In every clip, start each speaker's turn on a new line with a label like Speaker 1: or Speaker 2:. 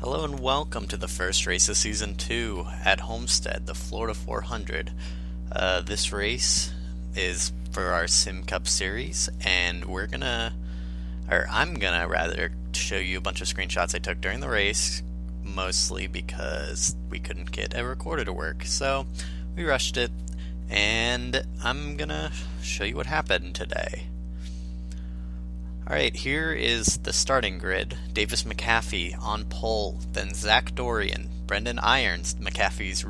Speaker 1: Hello and welcome to the first race of Season 2 at Homestead, the Florida 400. This race is for our Sim Cup series, and I'm gonna rather show you a bunch of screenshots I took during the race, mostly because we couldn't get a recorder to work, so we rushed it, and I'm gonna show you what happened today. Alright, here is the starting grid. Davis McAfee on pole, then Zach Dorian, Brendan Irons, McAfee's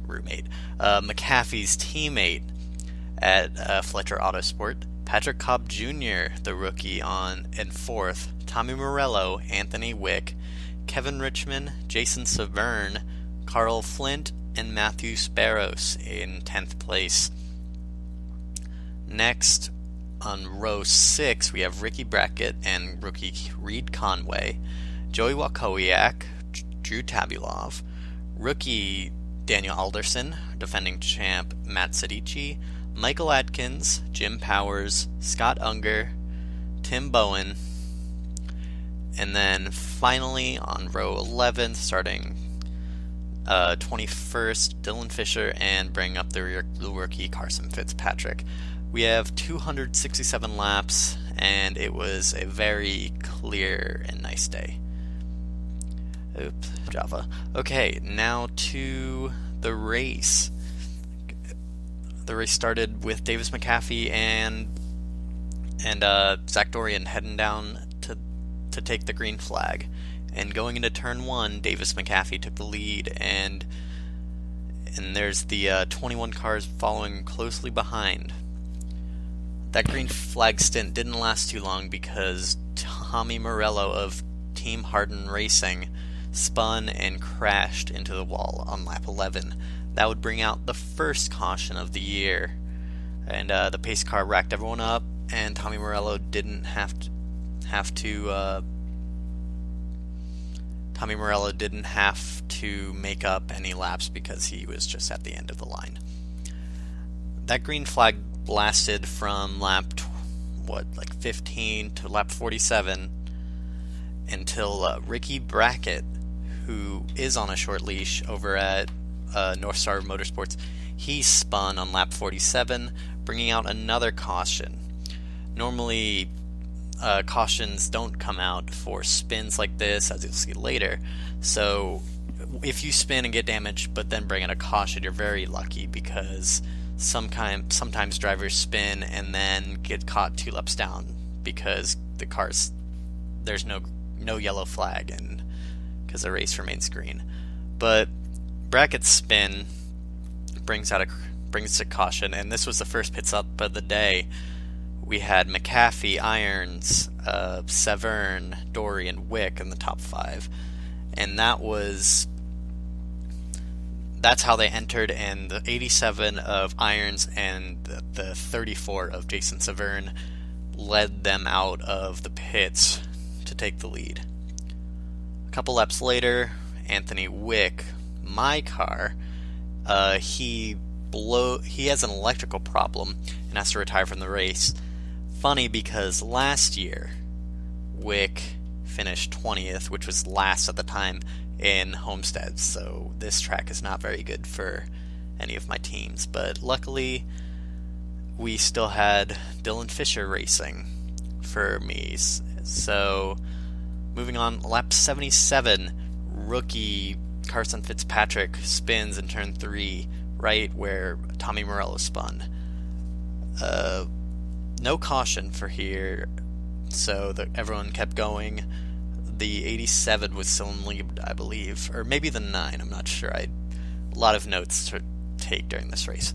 Speaker 1: roommate, McAfee's teammate at Fletcher Autosport, Patrick Cobb Jr., the rookie, in fourth, Tommy Morello, Anthony Wick, Kevin Richmond, Jason Severn, Carl Flint, and Matthew Sparrows in 10th place. Next, on row 6, we have Ricky Brackett and rookie Reed Conway, Joey Wakowiak, Drew Tabulov, rookie Daniel Alderson, defending champ Matt Sedici, Michael Adkins, Jim Powers, Scott Unger, Tim Bowen, and then finally on row 11, starting 21st, Dylan Fisher, and bring up the rookie Carson Fitzpatrick. We have 267 laps, and it was a very clear and nice day. Oops, Java. Okay, now to the race. The race started with Davis McAfee and Zach Dorian heading down to take the green flag. And going into turn 1, Davis McAfee took the lead, and there's the 21 cars following closely behind. That green flag stint didn't last too long because Tommy Morello of Team Harden Racing spun and crashed into the wall on lap 11. That would bring out the first caution of the year, and the pace car racked everyone up, and Tommy Morello didn't have to make up any laps because he was just at the end of the line. That green flag lasted from lap 15 to lap 47 until Ricky Brackett, who is on a short leash over at North Star Motorsports, he spun on lap 47, bringing out another caution. Normally, cautions don't come out for spins like this, as you'll see later. So if you spin and get damaged but then bring out a caution, you're very lucky, because sometimes drivers spin and then get caught 2 laps down because there's no yellow flag, and because the race remains green. But Brackett's spin brings a caution, and this was the first pit stop of the day. We had McAfee, Irons, Severn, Dorian, Wick in the top 5, and that's how they entered, and the 87 of Irons and the 34 of Jason Severn led them out of the pits to take the lead. A couple laps later, Anthony Wick, my car, he has an electrical problem and has to retire from the race. Funny, because last year Wick finished 20th, which was last at the time in Homestead, so this track is not very good for any of my teams. But luckily, we still had Dylan Fisher racing for me. So moving on, lap 77, rookie Carson Fitzpatrick spins in turn 3, right where Tommy Morello spun. No caution for here, so everyone kept going. The 87 was still in lead, I believe, or maybe the 9, I'm not sure. I had a lot of notes to take during this race.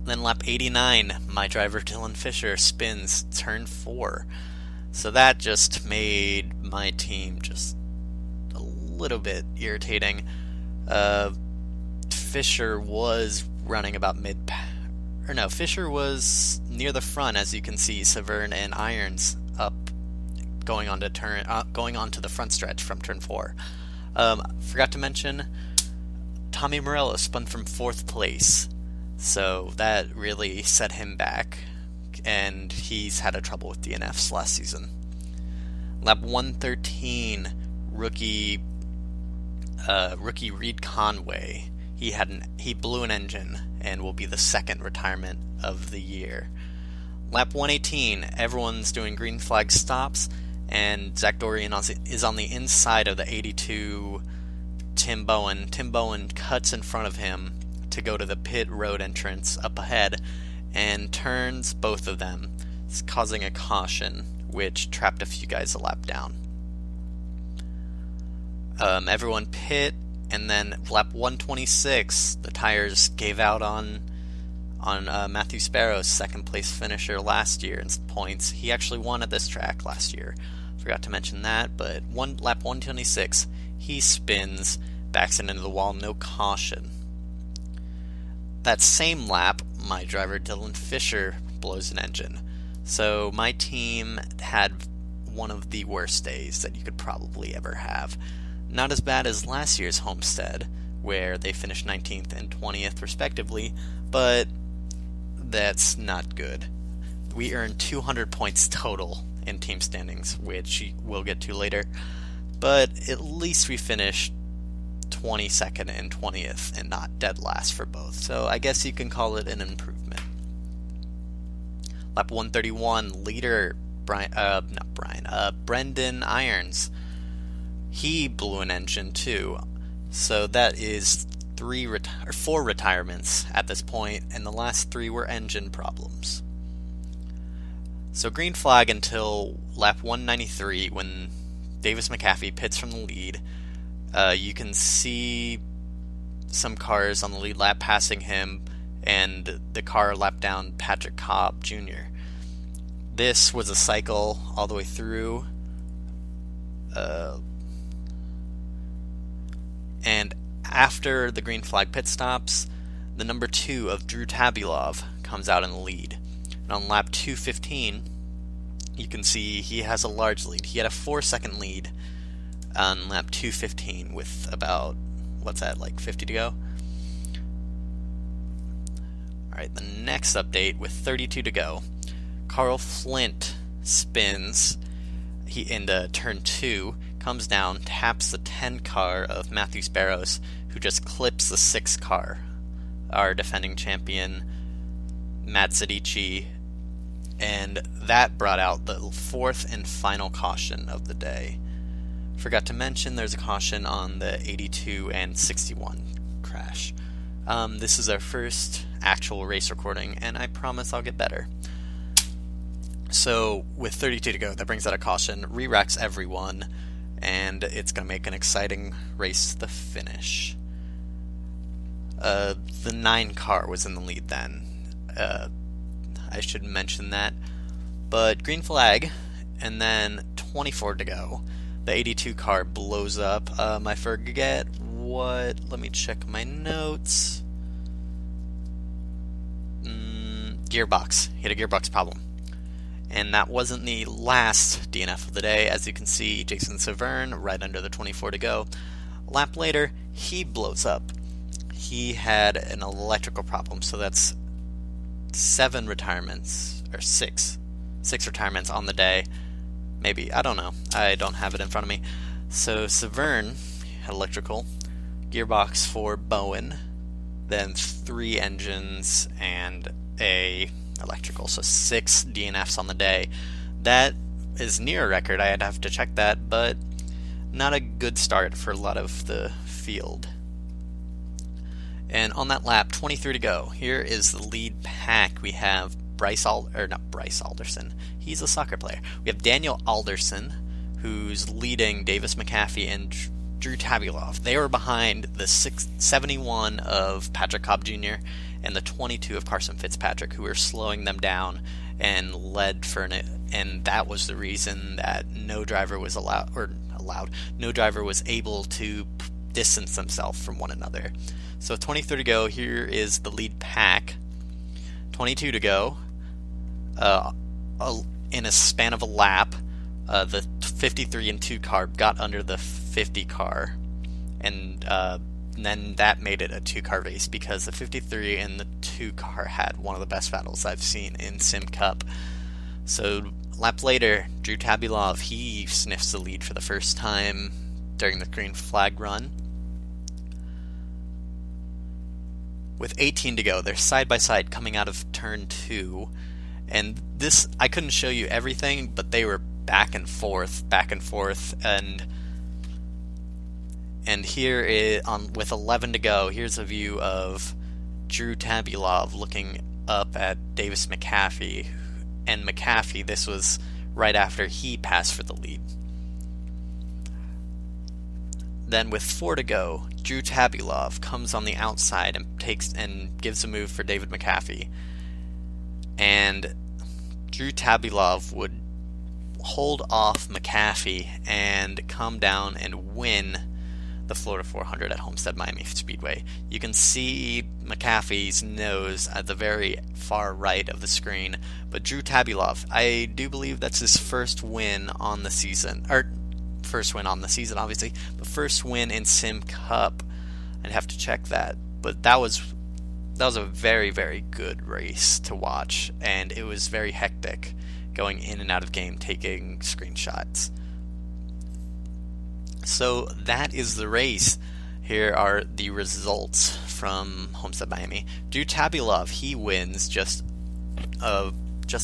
Speaker 1: Then lap 89, my driver Dylan Fisher spins turn 4. So that just made my team just a little bit irritating. Fisher was running about Fisher was near the front, as you can see. Severn and Irons up, going on to the front stretch from turn 4. Forgot to mention, Tommy Morello spun from 4th place, so that really set him back, and he's had a trouble with DNFs last season. Lap 113, rookie Reed Conway. He blew an engine and will be the second retirement of the year. Lap 118, everyone's doing green flag stops, and Zach Dorian is on the inside of the 82 Tim Bowen. Tim Bowen cuts in front of him to go to the pit road entrance up ahead and turns both of them, causing a caution, which trapped a few guys a lap down. Everyone pit, and then lap 126, the tires gave out on Matthew Sparrow's second place finisher last year in points. He actually won at this track last year. Forgot to mention that, but lap 126, he spins, backs it into the wall, no caution. That same lap, my driver Dylan Fisher blows an engine. So my team had one of the worst days that you could probably ever have. Not as bad as last year's Homestead, where they finished 19th and 20th respectively, but that's not good. We earned 200 points total in team standings, which we'll get to later, but at least we finished 22nd and 20th and not dead last for both, so I guess you can call it an improvement. Lap 131, leader Brendan Irons, he blew an engine too, so that is 4 retirements at this point, and the last 3 were engine problems. So green flag until lap 193 when Davis McAfee pits from the lead. You can see some cars on the lead lap passing him, and the car lapped down Patrick Cobb Jr. This was a cycle all the way through. And after the green flag pit stops, the number 2 of Drew Tabulov comes out in the lead. And on lap 215, you can see he has a large lead. He had a 4-second lead on lap 215 with about, 50 to go? Alright, the next update with 32 to go. Carl Flint spins into turn 2, comes down, taps the 10 car of Matthew Sparrows, who just clips the 6 car. Our defending champion, Matt Zadici, and that brought out the 4th and final caution of the day. Forgot to mention there's a caution on the 82 and 61 crash. This is our first actual race recording, and I promise I'll get better. So with 32 to go, that brings out a caution, re-racks everyone, and it's going to make an exciting race to the finish. The 9 car was in the lead then. I should mention that. But green flag, and then 24 to go. The 82 car blows up. I forget what. Let me check my notes. Gearbox. He had a gearbox problem. And that wasn't the last DNF of the day. As you can see, Jason Severn right under the 24 to go. A lap later, he blows up. He had an electrical problem, so that's 7 retirements, or 6 retirements on the day. Maybe, I don't know. I don't have it in front of me. So Severn had electrical, gearbox for Bowen, then 3 engines and a electrical, so 6 DNFs on the day. That is near a record. I'd have to check that, but not a good start for a lot of the field. And on that lap, 23 to go. Here is the lead pack. We have not Bryce Alderson. He's a soccer player. We have Daniel Alderson, who's leading Davis McAfee and Drew Tabulov. They were behind the 71 of Patrick Cobb Jr. and the 22 of Carson Fitzpatrick, who were slowing them down and led for and that was the reason that no driver was no driver was able to distance themselves from one another. So 23 to go, here is the lead pack. 22 to go. In a span of a lap, the 53 and 2 car got under the 50 car, and then that made it a 2-car race because the 53 and the 2 car had one of the best battles I've seen in Sim Cup. So lap later, Drew Tabulov, he sniffs the lead for the first time during the green flag run. With 18 to go, they're side by side coming out of turn 2. And this, I couldn't show you everything, but they were back and forth, and here with 11 to go, here's a view of Drew Tabulov looking up at Davis McAfee. And McAfee, this was right after he passed for the lead. Then with 4 to go, Drew Tabulov comes on the outside and gives a move for David McAfee. And Drew Tabulov would hold off McAfee and come down and win the Florida 400 at Homestead-Miami Speedway. You can see McAfee's nose at the very far right of the screen, but Drew Tabulov, I do believe that's his first win on the season, obviously, but first win in Sim Cup. I'd have to check that, but that was a very, very good race to watch, and it was very hectic going in and out of game, taking screenshots. So that is the race. Here are the results from Homestead-Miami. Drew Tabulov, he wins just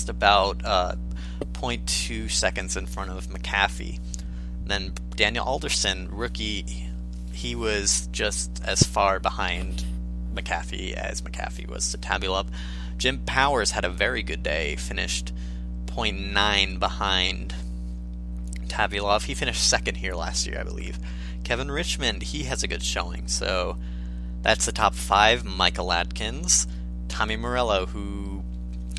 Speaker 1: about 0.2 seconds in front of McAfee. Then Daniel Alderson, rookie, he was just as far behind McAfee as McAfee was to Tabulov. Jim Powers had a very good day, finished 0.9 behind Tabulov. He finished second here last year, I believe. Kevin Richmond, he has a good showing. So that's the top 5. Michael Adkins, Tommy Morello, who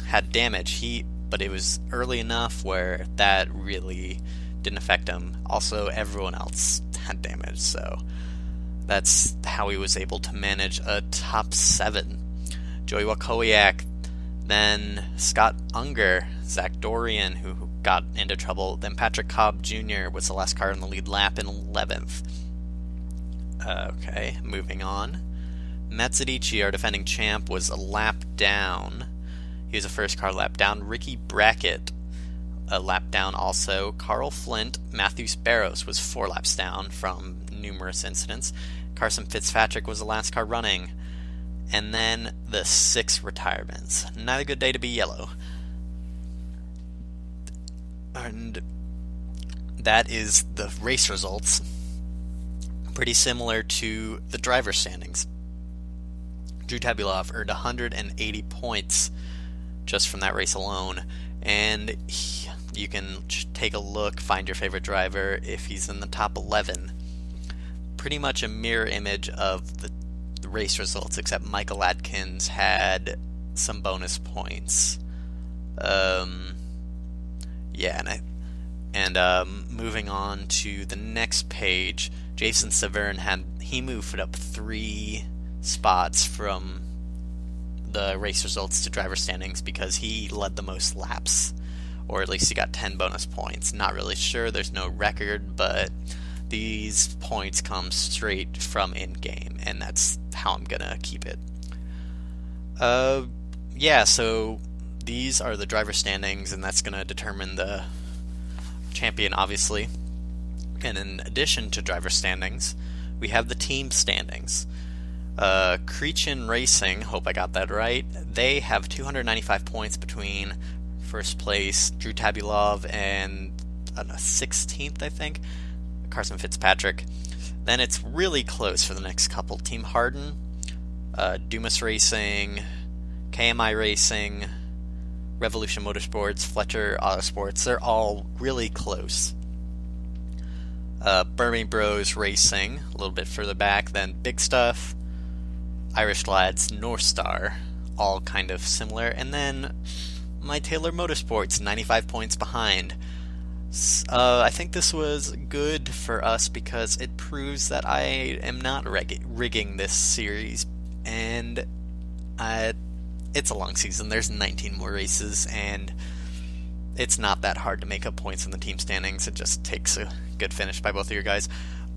Speaker 1: had damage, but it was early enough where that really didn't affect him. Also, everyone else had damage, so that's how he was able to manage a top 7. Joey Wakowiak, then Scott Unger, Zach Dorian, who got into trouble, then Patrick Cobb Jr. was the last car in the lead lap in 11th. Okay, moving on. Matt Zadici, our defending champ, was a lap down. He was a first car lap down. Ricky Brackett, a lap down also. Carl Flint, Matthew Barros was 4 laps down from numerous incidents. Carson Fitzpatrick was the last car running. And then the 6 retirements. Not a good day to be yellow. And that is the race results. Pretty similar to the driver standings. Drew Tabulov earned 180 points just from that race alone. And you can take a look, find your favorite driver if he's in the top 11. Pretty much a mirror image of the race results, except Michael Adkins had some bonus points. Moving on to the next page, Jason Severn he moved up 3 spots from the race results to driver standings because he led the most laps, or at least he got 10 bonus points. Not really sure, there's no record, but these points come straight from in-game, and that's how I'm gonna keep it. So these are the driver standings, and that's gonna determine the champion, obviously. And in addition to driver standings, we have the team standings. Creechin Racing, hope I got that right, they have 295 points between first place Drew Tabulov and 16th, I think, Carson Fitzpatrick. Then it's really close for the next couple. Team Harden, Dumas Racing, KMI Racing, Revolution Motorsports, Fletcher Autosports, they're all really close. Burmese Bros Racing, a little bit further back, then Big Stuff, Irish Lads, North Star, all kind of similar, and then My Taylor Motorsports, 95 points behind. I think this was good for us because it proves that I am not rigging this series, and it's a long season. There's 19 more races, and it's not that hard to make up points in the team standings. It just takes a good finish by both of you guys.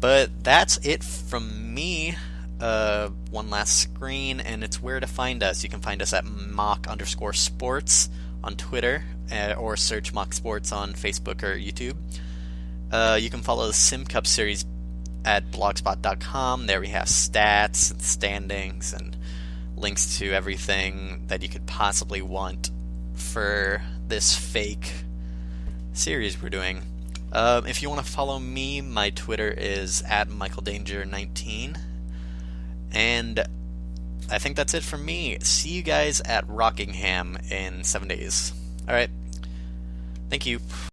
Speaker 1: But that's it from me. One last screen, and it's where to find us. You can find us at mock_sports on Twitter, or search Mock Sports on Facebook or YouTube. You can follow the Sim Cup Series at blogspot.com. There we have stats and standings and links to everything that you could possibly want for this fake series we're doing. If you want to follow me, my Twitter is at MichaelDanger19. And I think that's it from me. See you guys at Rockingham in 7 days. Alright. Thank you.